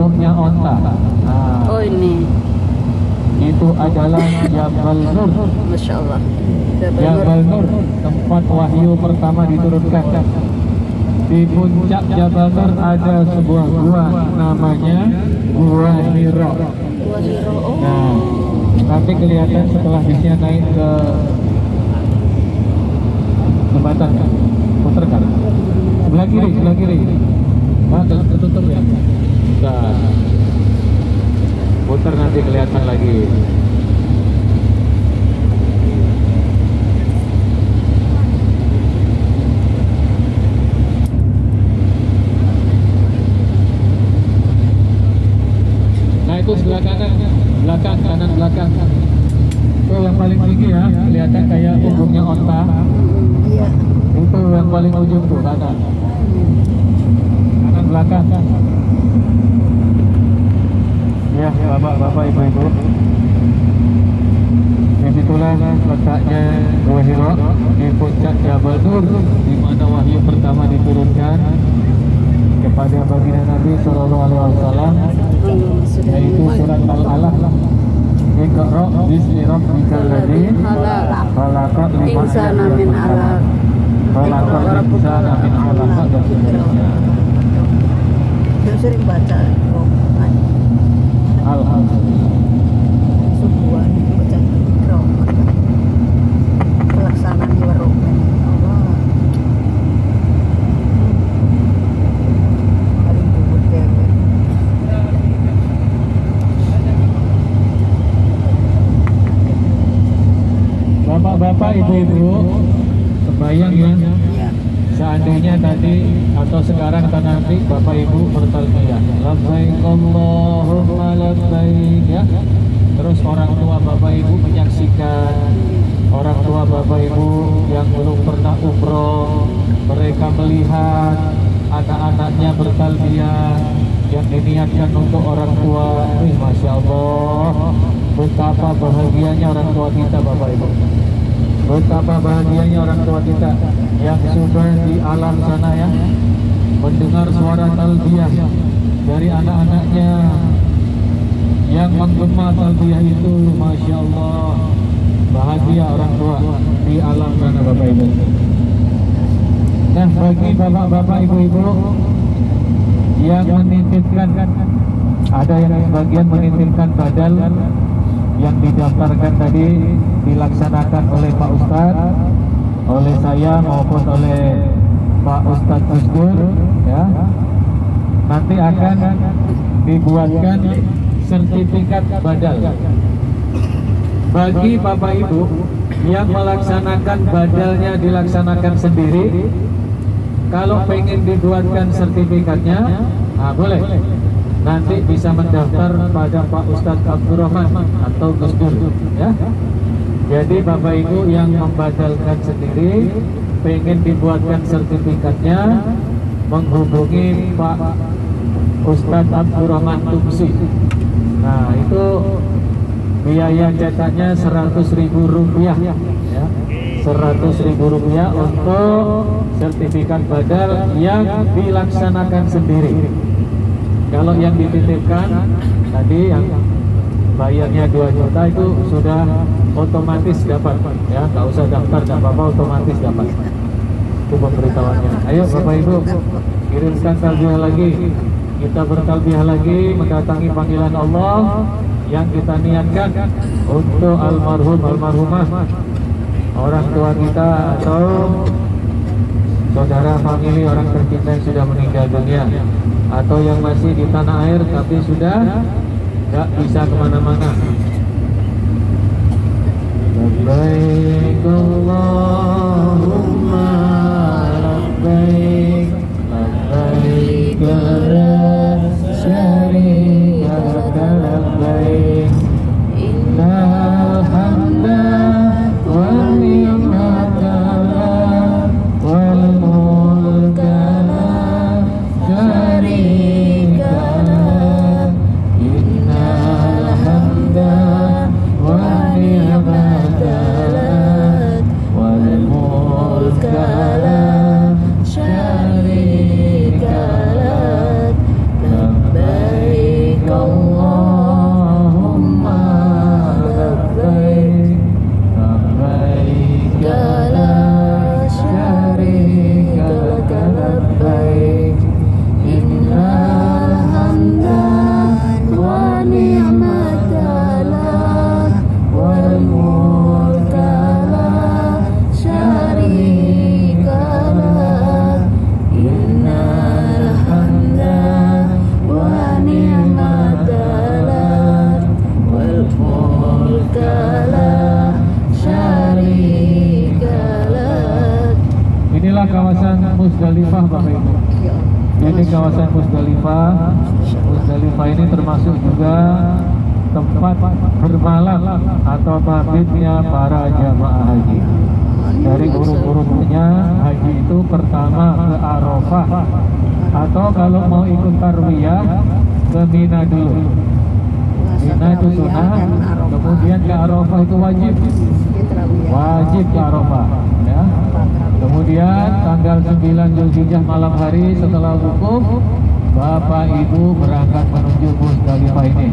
punggungnya onta. Nah, Oh ini, itu adalah Jabal Nur. Masya Allah. Jabal Nur, tempat wahyu pertama diturunkan. Di puncak Jabal Nur ada sebuah gua namanya Gua Hiro. Gua Hiro. Oh. Nah, nanti kelihatan setelah bisnya naik ke jembatan, putar kan? Sebelah kiri. Nah, tertutup ya. Nah, putar nanti kelihatan lagi. Nah, itu sebelah kanan, kanan belakang. Itu yang paling tinggi ya, kelihatan kayak punggungnya onta. Iya. Itu yang paling ujung tuh kanan belakang. Ya, bapak-bapak, ibu-ibu, disitulah letaknya Gua Hiro di puncak Jabal Nur, di mana wahyu pertama diturunkan kepada baginda Nabi Sallallahu Alaihi Wasallam, yaitu surat Al-Alaq. Iqra bismi rabbikal ladzi khalaq, Insana min alaq. Khalaqal insana min alaq, dan seterusnya. Saya sering baca sebuah baca Iqra. Pelaksanaan Warohman. Allah. Paling bubut dewe. Bapak-bapak, ibu-ibu, kebayang ya? Iya. Seandainya tadi atau sekarang atau nanti Bapak Ibu bertalbiyah, labbaik Allahumma labbaik, ya. Terus orang tua Bapak Ibu menyaksikan, orang tua Bapak Ibu yang belum pernah umroh, mereka melihat anak-anaknya bertalbiyah yang diniatkan untuk orang tua. Masya Allah, betapa bahagianya orang tua kita Bapak Ibu. Betapa bahagianya orang tua kita yang sudah di alam sana ya, mendengar suara talbiyah dari anak-anaknya yang menggema talbiyah itu. Masya Allah, bahagia orang tua di alam sana Bapak Ibu. Nah, bagi bapak-bapak, ibu-ibu yang menitipkan, ada yang sebagian menitipkan badal yang didaftarkan tadi, dilaksanakan oleh Pak Ustadz, oleh saya maupun oleh Pak Ustadz Gusdur, ya. Nanti akan dibuatkan sertifikat badal. Bagi Bapak Ibu yang melaksanakan badalnya dilaksanakan sendiri, kalau pengen dibuatkan sertifikatnya, boleh. Nanti bisa mendaftar pada Pak Ustadz Abdurrahman atau Gus Dur, ya. Jadi Bapak Ibu yang membadalkan sendiri, pengen dibuatkan sertifikatnya, menghubungi Pak Ustadz Abdurrahman Tumsi. Nah, itu biaya cetaknya Rp100.000, ya. Rp100.000 untuk sertifikat badal yang dilaksanakan sendiri. Kalau yang dititipkan tadi yang bayarnya 2 juta itu sudah otomatis dapat, ya, nggak usah daftar, nggak apa-apa, otomatis dapat. Itu pemberitahuannya. Ayo Bapak Ibu, kirimkan talbiyah lagi, kita bertalbiyah lagi mendatangi panggilan Allah yang kita niatkan untuk almarhum almarhumah, orang tua kita atau saudara famili orang tercinta yang sudah meninggal dunia, atau yang masih di tanah air tapi sudah nggak bisa kemana-mana. Labbaik Allahumma labbaik, labbaik la syarika laka labbaik, innal hamda wan ni'mata wal mulka la syarika lak, innal hamda wan ni'mata wal mulka la syarika lak, Musdalifah. Musdalifah ini termasuk juga tempat bermalam atau mabitnya para jamaah haji. Dari urut-urutnya haji itu pertama ke Arafah, atau kalau mau ikut tarwiyah ke Mina dulu. Mina itu sunnah, kemudian ke Arafah itu wajib. Wajib ke Arafah, ya. Kemudian tanggal 9 Zulhijjah malam hari setelah wukuf, Bapak Ibu berangkat menuju Musdalifah ini.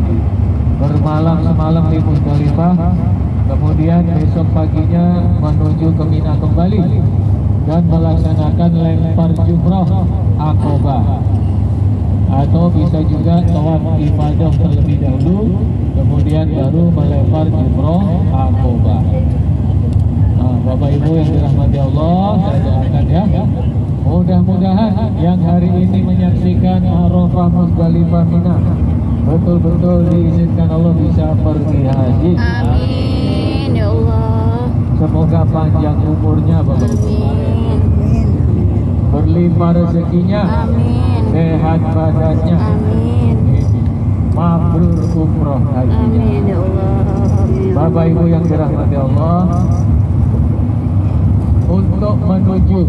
Bermalam semalam di Musdalifah, kemudian besok paginya menuju ke Mina kembali dan melaksanakan lempar jumrah Aqobah, atau bisa juga tawaf ifadah terlebih dahulu, kemudian baru melempar jumrah Aqobah. Nah, Bapak Ibu yang dirahmati Allah, saya doakan ya, mudah-mudahan yang hari ini menyaksikan Arafah, Musdalifah, Mina betul-betul diizinkan Allah bisa pergi haji. Amin ya Allah. Semoga panjang umurnya Bapak Ibu. Amin. Berlimpah rezekinya. Amin. Sehat badannya. Amin. Mabrur umroh hajinya. Amin ya Allah. Amin. Bapak Ibu yang dirahmati Allah, untuk menuju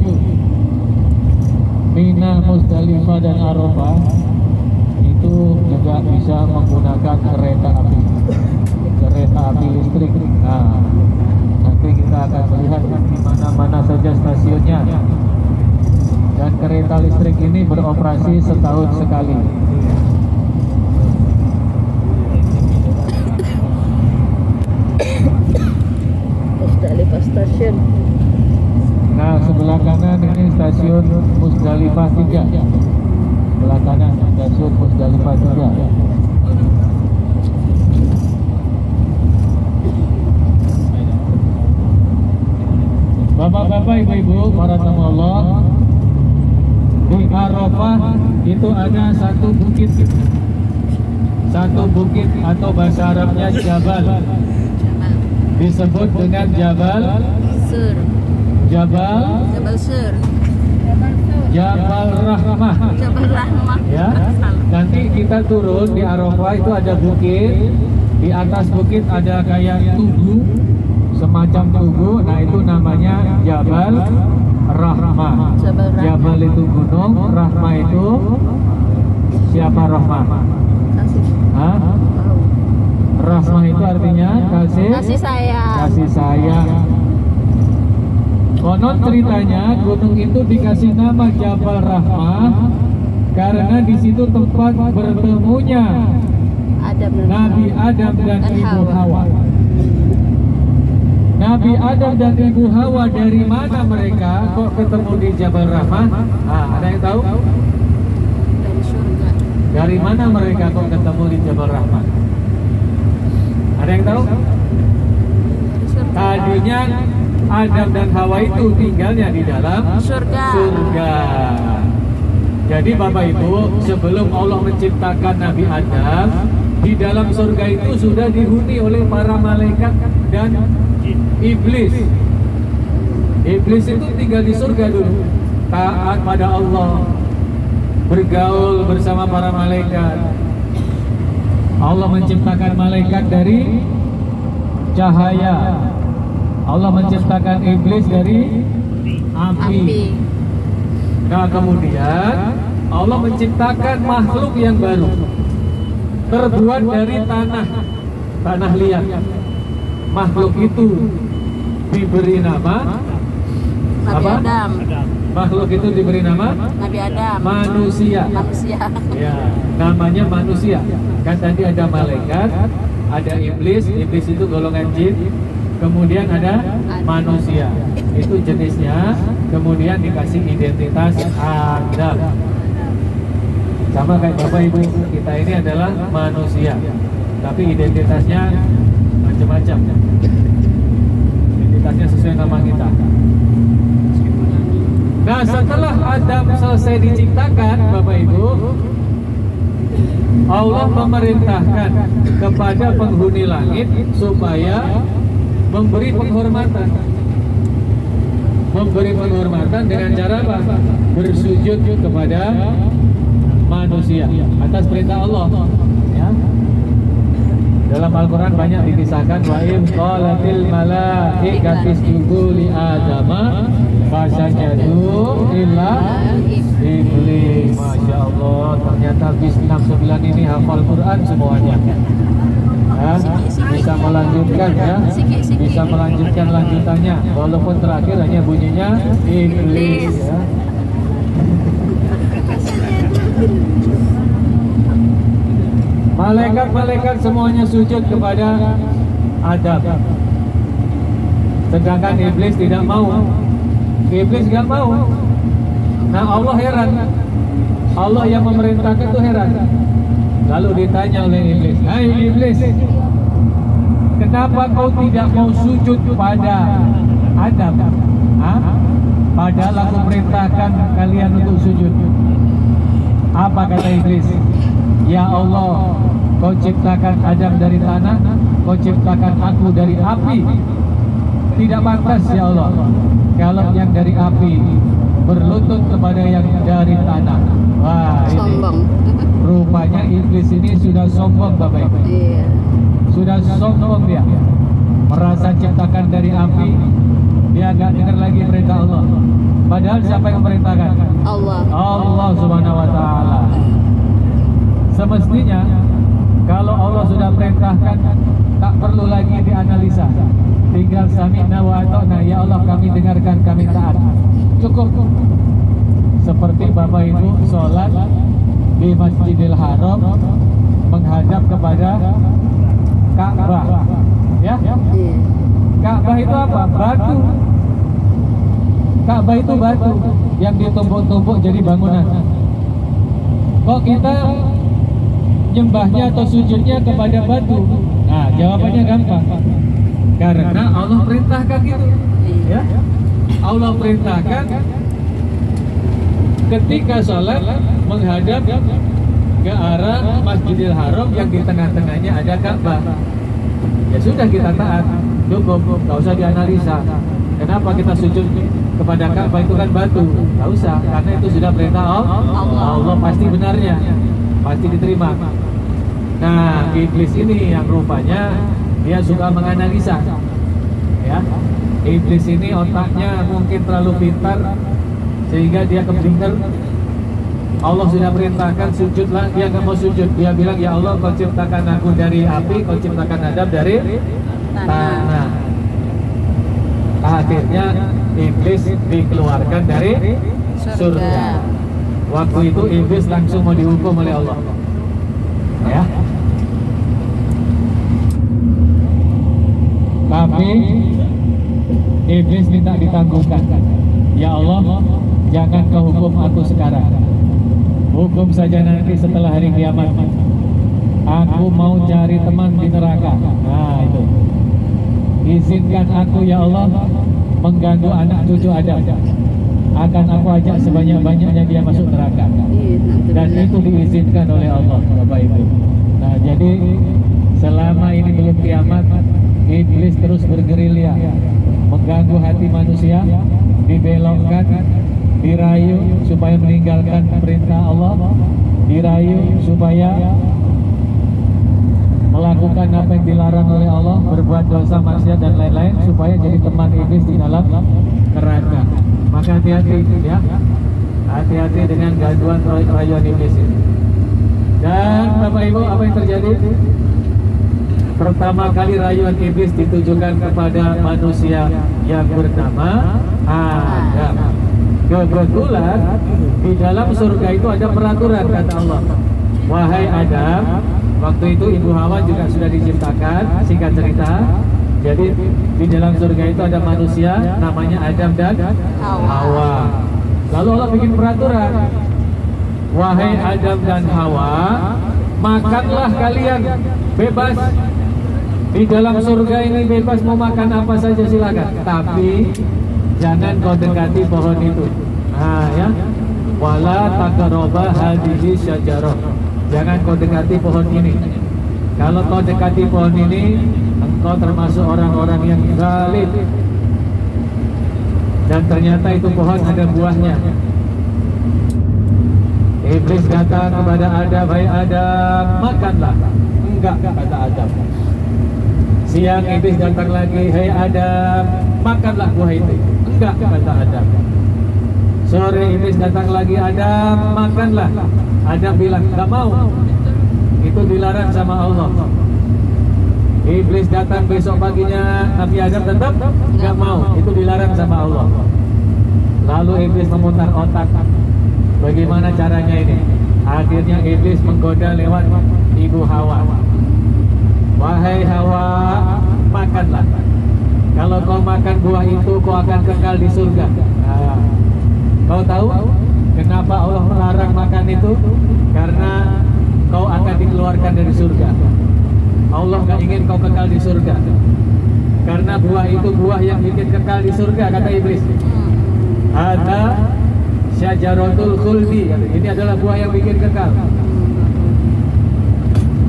Mina, Musdalifah dan Arafah itu juga bisa menggunakan kereta api listrik. Nah, nanti kita akan melihat di mana-mana saja stasiunnya, dan kereta listrik ini beroperasi setahun sekali. Musdalifah Station. Nah, sebelah kanan ini stasiun Musdalifah 3. Sebelah kanan stasiun Musdalifah 3. Bapak-bapak, ibu-ibu, para tamu Allah, di Arafah itu ada satu bukit atau bahasa Arabnya Jabal, disebut dengan Jabal Sur. Jabal Sur. Jabal Rahmah. Jabal Rahmah. Ya, nanti kita turun di Arafah itu ada bukit, di atas bukit ada kayak tugu, semacam tugu. Nah, itu namanya Jabal Rahmah. Jabal Rahmah. Jabal itu gunung, Rahmah itu siapa Rahmah? Kasih. Hah? Rahmah itu artinya kasih Sayang. kasih sayang. Konon ceritanya gunung itu dikasih nama Jabal Rahmah karena di situ tempat bertemunya Nabi Adam dan Ibu Hawa. Nabi Adam dan Ibu Hawa, dari mana mereka kok ketemu di Jabal Rahmah? Nah, ada yang tahu? Dari surga. Dari mana mereka kok ketemu di Jabal Rahmah? Ada yang tahu? Dari surga. Tadinya Adam dan Hawa itu tinggalnya di dalam Surga. Jadi Bapak Ibu, sebelum Allah menciptakan Nabi Adam, di dalam surga itu sudah dihuni oleh para malaikat dan iblis. Iblis itu tinggal di surga dulu, taat pada Allah, bergaul bersama para malaikat. Allah menciptakan malaikat dari cahaya. Allah menciptakan iblis dari api. Nah, kemudian Allah menciptakan makhluk yang baru, terbuat dari tanah liat. Makhluk itu diberi nama Nabi apa? Adam. Makhluk itu diberi nama Nabi Adam. manusia. Manusia. Ya, namanya manusia. Kan tadi ada malaikat, ada iblis itu golongan jin. Kemudian ada manusia, itu jenisnya. Kemudian dikasih identitas Adam. Sama kayak Bapak Ibu, kita ini adalah manusia, tapi identitasnya macam-macam. Identitasnya sesuai nama kita. Nah, setelah Adam selesai diciptakan, Bapak Ibu, Allah memerintahkan kepada penghuni langit supaya memberi penghormatan. Memberi penghormatan dengan cara apa? Bersujud kepada manusia atas perintah Allah. Ya. Dalam Al-Quran banyak dikisahkan wa in qalatil malaikatu isjudu li adama fasajadu illa iblis. Masya Allah, ternyata bis 69 ini hafal Quran semuanya. Ya, bisa melanjutkan ya, bisa melanjutkan lanjutannya walaupun terakhir hanya bunyinya iblis ya. Malaikat-malaikat semuanya sujud kepada Adam. Sedangkan iblis tidak mau. Iblis tidak mau. Nah, Allah heran. Allah yang memerintahkan itu heran. Lalu ditanya oleh iblis, "Hai iblis, kenapa kau tidak mau sujud kepada Adam? Padahal aku perintahkan kalian untuk sujud." Apa kata iblis? "Ya Allah, kau ciptakan Adam dari tanah, kau ciptakan aku dari api. Tidak pantas ya Allah kalau yang dari api berlutut kepada yang dari tanah." Wah, ini Sombong. rupanya iblis ini sudah sombong Bapak Ibu. Iya. Sudah sombong dia. Merasa ciptakan dari api, dia gak dengar lagi perintah Allah. Padahal siapa yang memerintahkan? Allah. Allah Subhanahu wa taala. Semestinya kalau Allah sudah perintahkan tak perlu lagi dianalisa. Tinggal sami'na wa ata'na, ya Allah kami dengarkan, kami taat. Cukup. Seperti Bapak Ibu sholat di Masjidil Haram menghadap kepada Ka'bah. Ya? Iya. Ka'bah itu apa? Batu. Ka'bah itu batu yang ditumpuk-tumpuk jadi bangunan. Kok kita nyembahnya atau sujudnya kepada batu? Nah, jawabannya gampang. Karena Allah perintahkan gitu. Ya. Allah perintahkan ketika sholat menghadap ke arah Masjidil Haram yang di tengah-tengahnya ada Ka'bah. Ya sudah, kita taat. Cukup, nggak usah dianalisa. Kenapa kita sujud kepada Ka'bah, itu kan batu? Nggak usah, karena itu sudah perintah Allah pasti benarnya, pasti diterima. Nah, iblis ini yang rupanya dia suka menganalisa. Ya, iblis ini otaknya mungkin terlalu pintar sehingga dia keblinger. Allah sudah perintahkan sujudlah, dia nggak mau sujud. Dia bilang, ya Allah kau ciptakan aku dari api, kau ciptakan Adam dari tanah. Akhirnya iblis dikeluarkan dari surga. Waktu itu iblis langsung mau dihukum oleh Allah. Ya. Tapi iblis minta ditanggungkan. Ya Allah, jangan kau hukum aku sekarang. Hukum saja nanti setelah hari kiamat. Aku mau cari teman di neraka. Nah itu. Izinkan aku ya Allah mengganggu anak cucu Adam. Akan aku ajak sebanyak-banyaknya dia masuk neraka. Dan itu diizinkan oleh Allah, Bapak Ibu. Nah jadi selama ini belum kiamat, iblis terus bergerilya, mengganggu hati manusia, dibelokkan, dirayu supaya meninggalkan perintah Allah, dirayu supaya melakukan apa yang dilarang oleh Allah, berbuat dosa, maksiat dan lain-lain, supaya jadi teman iblis di dalam neraka. Maka hati-hati ya, hati-hati dengan gangguan rayuan iblis ini. Dan Bapak Ibu, apa yang terjadi? Pertama kali rayuan iblis ditujukan kepada manusia yang bernama Adam. Kebetulan di dalam surga itu ada peraturan, kata Allah. Wahai Adam, waktu itu Ibu Hawa juga sudah diciptakan, singkat cerita. Jadi di dalam surga itu ada manusia namanya Adam dan Hawa. Lalu Allah bikin peraturan. Wahai Adam dan Hawa, makanlah kalian bebas. Di dalam surga ini bebas, mau makan apa saja silakan. Tapi jangan kau dekati pohon itu. Nah ya, wala taqrabu hadhihi syajarah. Jangan kau dekati pohon ini. Kalau kau dekati pohon ini, engkau termasuk orang-orang yang zalim. Dan ternyata itu pohon ada buahnya. Iblis datang kepada Adam, hai Adam, makanlah. Enggak, kata Adam. Siang iblis datang lagi, hai Adam, makanlah buah itu. Enggak, kata Adam. Sore iblis datang lagi, Adam, makanlah. Adam bilang, enggak mau. Itu dilarang sama Allah. Iblis datang besok paginya, Nabi Adam tetap enggak mau. Itu dilarang sama Allah. Lalu iblis memutar otak, bagaimana caranya ini? Akhirnya iblis menggoda lewat ibu Hawa. Wahai Hawa, makanlah. Kalau kau makan buah itu, kau akan kekal di surga. Nah, kau tahu kenapa Allah melarang makan itu? Karena kau akan dikeluarkan dari surga. Allah gak ingin kau kekal di surga. Karena buah itu buah yang bikin kekal di surga, kata iblis. Ada syajaratul khuldi. Ini adalah buah yang bikin kekal.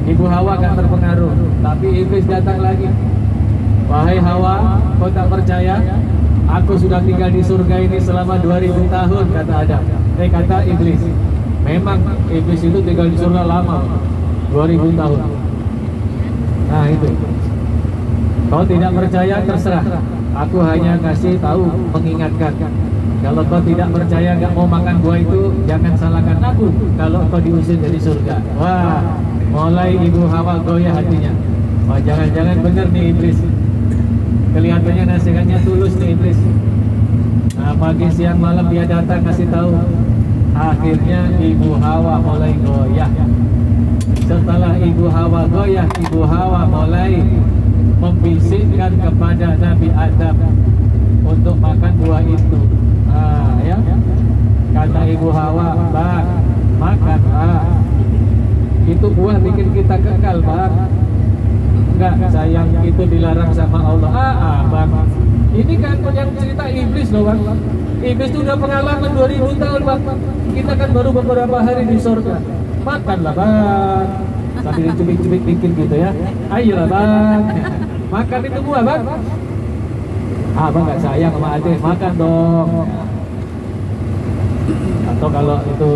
Ibu Hawa gak terpengaruh, tapi iblis datang lagi. Wahai Hawa, kau tak percaya? Aku sudah tinggal di surga ini selama 2000 tahun, kata Adam. Kata iblis. Memang iblis itu tinggal di surga lama, 2000 tahun. Nah itu. Kau tidak percaya, terserah. Aku hanya kasih tahu, mengingatkan. Kalau kau tidak percaya, gak mau makan buah itu, jangan salahkan aku kalau kau diusir dari surga. Wah, mulai ibu Hawa goyah hatinya. Wah, jangan-jangan benar nih iblis. Kelihatannya nasihatnya tulus nih iblis. Nah, pagi siang malam dia datang kasih tahu. Akhirnya ibu Hawa mulai goyah. Setelah ibu Hawa goyah, ibu Hawa mulai membisikkan kepada Nabi Adam untuk makan buah itu. Ya, kata ibu Hawa, bang, makan, itu buah bikin kita kekal, bang. Enggak, sayang, itu dilarang sama Allah. Bang, ini kan yang cerita iblis loh, bang. Iblis itu udah pengalaman 2000 tahun, bang. Kita kan baru beberapa hari di surga. Makanlah, bang. Sambil dicubit-cubit bikin gitu ya. Ayolah, bang. Makan itu buah, bang. Abang nggak sayang sama adik, makan dong. Atau kalau itu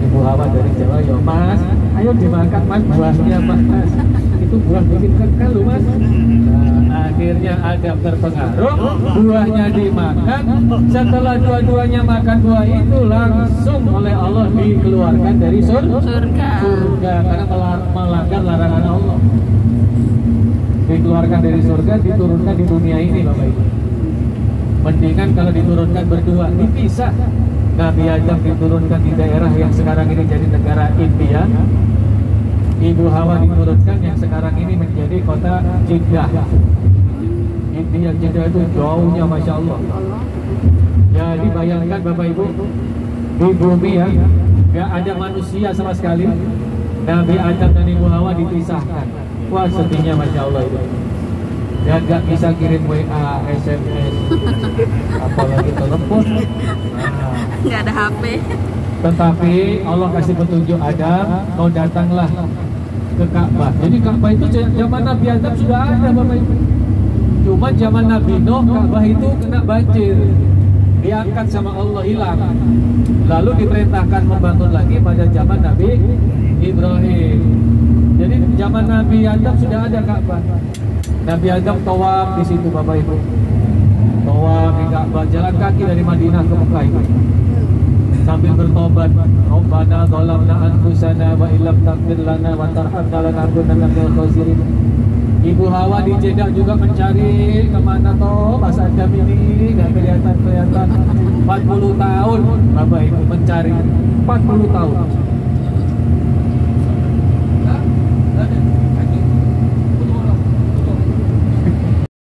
ibu Hawa dari Jawa, yo mas, ayo dimakan mas buahnya mas. Itu buah bikin kekal loh mas. Nah, akhirnya Adam terpengaruh, buahnya dimakan. Setelah dua-duanya makan buah itu, langsung oleh Allah dikeluarkan dari surga. Karena melanggar larangan Allah. Dikeluarkan dari surga, diturunkan di dunia ini, Bapak Ibu. Mendingan kalau diturunkan berdua, dipisah. Nabi Adam diturunkan di daerah yang sekarang ini jadi negara India. Ibu Hawa diturunkan yang sekarang ini menjadi kota Jeddah. India, Jeddah itu jauhnya Masya Allah. Jadi bayangkan Bapak Ibu, di bumi ya, gak ada manusia sama sekali. Nabi Adam dan Ibu Hawa dipisahkan. Wah, sedihnya Masya Allah itu. Ya gak bisa kirim WA, SMS, apalagi telepon. Nggak ada HP. Tetapi Allah kasih petunjuk Adam, kau datanglah ke Ka'bah. Jadi Ka'bah itu zaman Nabi Adam sudah ada, Bapak Ibu. Cuma zaman Nabi Nuh, Ka'bah itu kena banjir, diangkat sama Allah, hilang. Lalu diperintahkan membangun lagi pada zaman Nabi Ibrahim. Jadi zaman Nabi Adam sudah ada Ka'bah. Nabi Adam tawaf di situ, Bapak Ibu. Tawaf di Ka'bah, jalan kaki dari Madinah ke Mekah itu. Sambil bertobat, Rabbana zalamna anfusana wa illam taghfir lana wa tarhamna lanakunanna minal khasirin. Ibu Hawa di Jeddah juga mencari kemana toh Mas Adam ini, nggak kelihatan. 40 tahun Bapak Ibu mencari, 40 tahun.